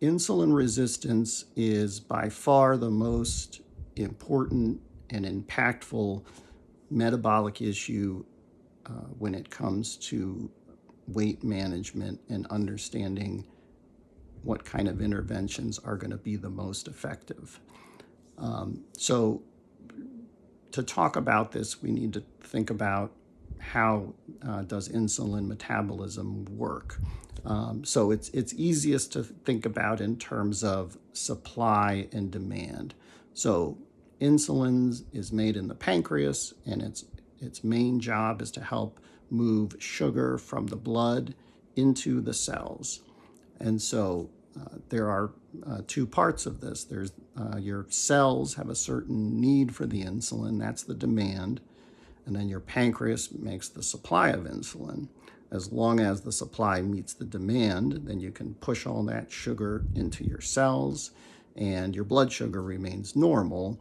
Insulin resistance is by far the most important and impactful metabolic issue when it comes to weight management and understanding what kind of interventions are going to be the most effective. So to talk about this, we need to think about how does insulin metabolism work. So it's easiest to think about in terms of supply and demand. So insulin is made in the pancreas, and its main job is to help move sugar from the blood into the cells. And so there are two parts of this. There's your cells have a certain need for the insulin, that's the demand, and then your pancreas makes the supply of insulin. As long as the supply meets the demand, then you can push all that sugar into your cells and your blood sugar remains normal.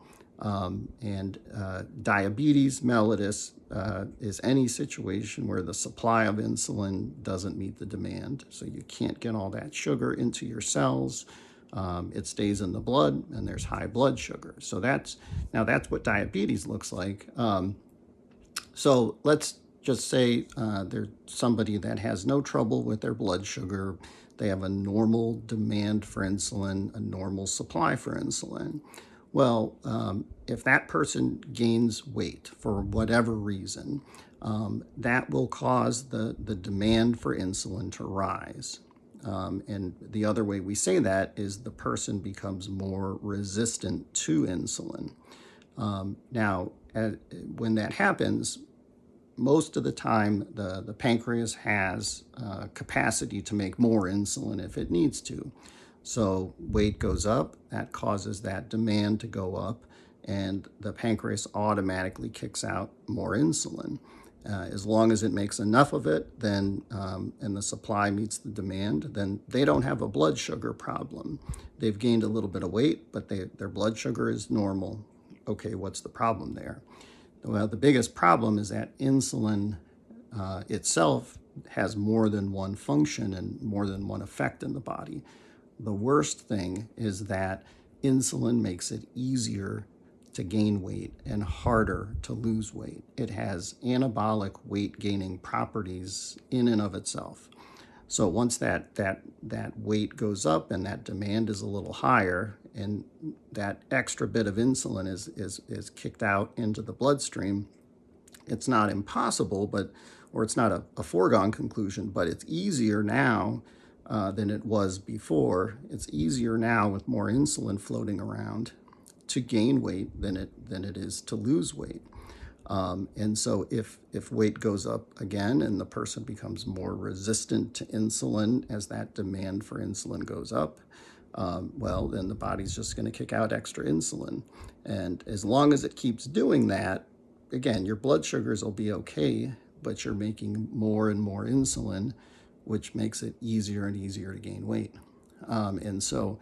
Diabetes mellitus is any situation where the supply of insulin doesn't meet the demand. So you can't get all that sugar into your cells. It stays in the blood and there's high blood sugar. So that's what diabetes looks like. So let's just say there's somebody that has no trouble with their blood sugar. They have a normal demand for insulin, a normal supply for insulin. Well, if that person gains weight for whatever reason, that will cause the demand for insulin to rise. And the other way we say that is the person becomes more resistant to insulin. Now, when that happens, most of the time, the pancreas has capacity to make more insulin if it needs to. So weight goes up, that causes that demand to go up, and the pancreas automatically kicks out more insulin. As long as it makes enough of it, then and the supply meets the demand, then they don't have a blood sugar problem. They've gained a little bit of weight, but their blood sugar is normal. Okay, what's the problem there? Well, the biggest problem is that insulin itself has more than one function and more than one effect in the body. The worst thing is that insulin makes it easier to gain weight and harder to lose weight. It has anabolic weight gaining properties in and of itself. So once that weight goes up and that demand is a little higher, and that extra bit of insulin is kicked out into the bloodstream, it's not impossible, or it's not a foregone conclusion, but it's easier now than it was before. It's easier now with more insulin floating around to gain weight than it is to lose weight. And so if weight goes up again and the person becomes more resistant to insulin as that demand for insulin goes up, well, then the body's just going to kick out extra insulin. And as long as it keeps doing that, again, your blood sugars will be okay, but you're making more and more insulin, which makes it easier and easier to gain weight. And so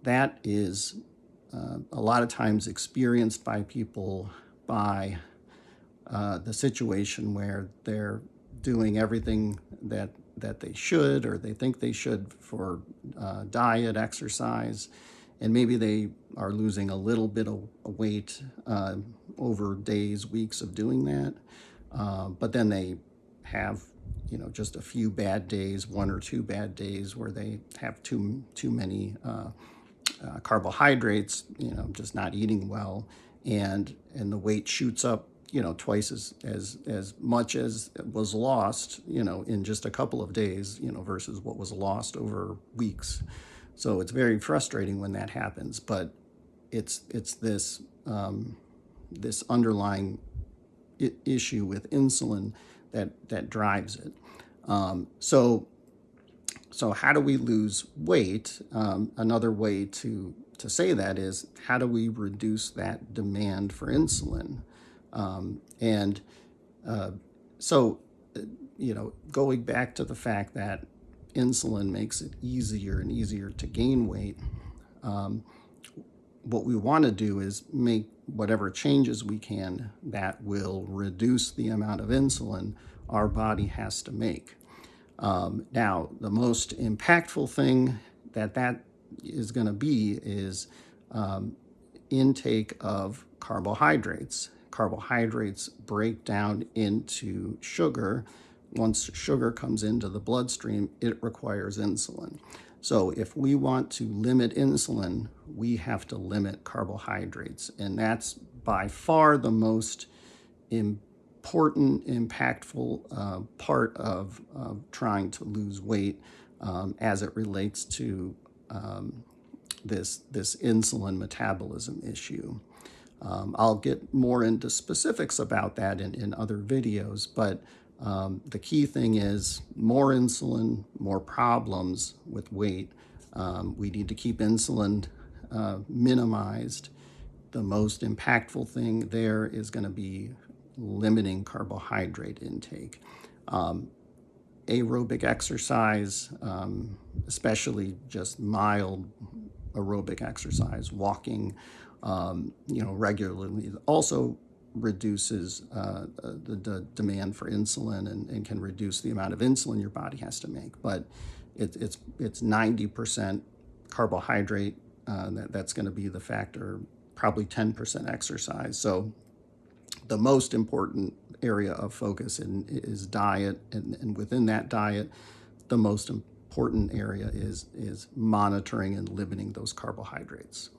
that is a lot of times experienced by people by the situation where they're doing everything that they should or they think they should for diet, exercise, and maybe they are losing a little bit of weight over days, weeks of doing that, but then they have just a few bad days, one or two bad days where they have too many carbohydrates, just not eating well, and the weight shoots up twice as much as was lost, in just a couple of days, versus what was lost over weeks. So it's very frustrating when that happens, but it's this this underlying issue with insulin that drives it. So how do we lose weight? Another way to say that is, how do we reduce that demand for insulin? Going back to the fact that insulin makes it easier and easier to gain weight, what we want to do is make whatever changes we can that will reduce the amount of insulin our body has to make. Now, the most impactful thing that is going to be is intake of carbohydrates. Carbohydrates break down into sugar. Once sugar comes into the bloodstream, it requires insulin. So if we want to limit insulin, we have to limit carbohydrates. And that's by far the most important, impactful part of trying to lose weight as it relates to this insulin metabolism issue. I'll get more into specifics about that in other videos, but the key thing is more insulin, more problems with weight. We need to keep insulin minimized. The most impactful thing there is going to be limiting carbohydrate intake. Aerobic exercise, especially just mild aerobic exercise, walking, regularly, also reduces the demand for insulin and can reduce the amount of insulin your body has to make. But it's 90% carbohydrate. That's going to be the factor. Probably 10% exercise. So the most important area of focus is diet, and within that diet, the most important area is monitoring and limiting those carbohydrates.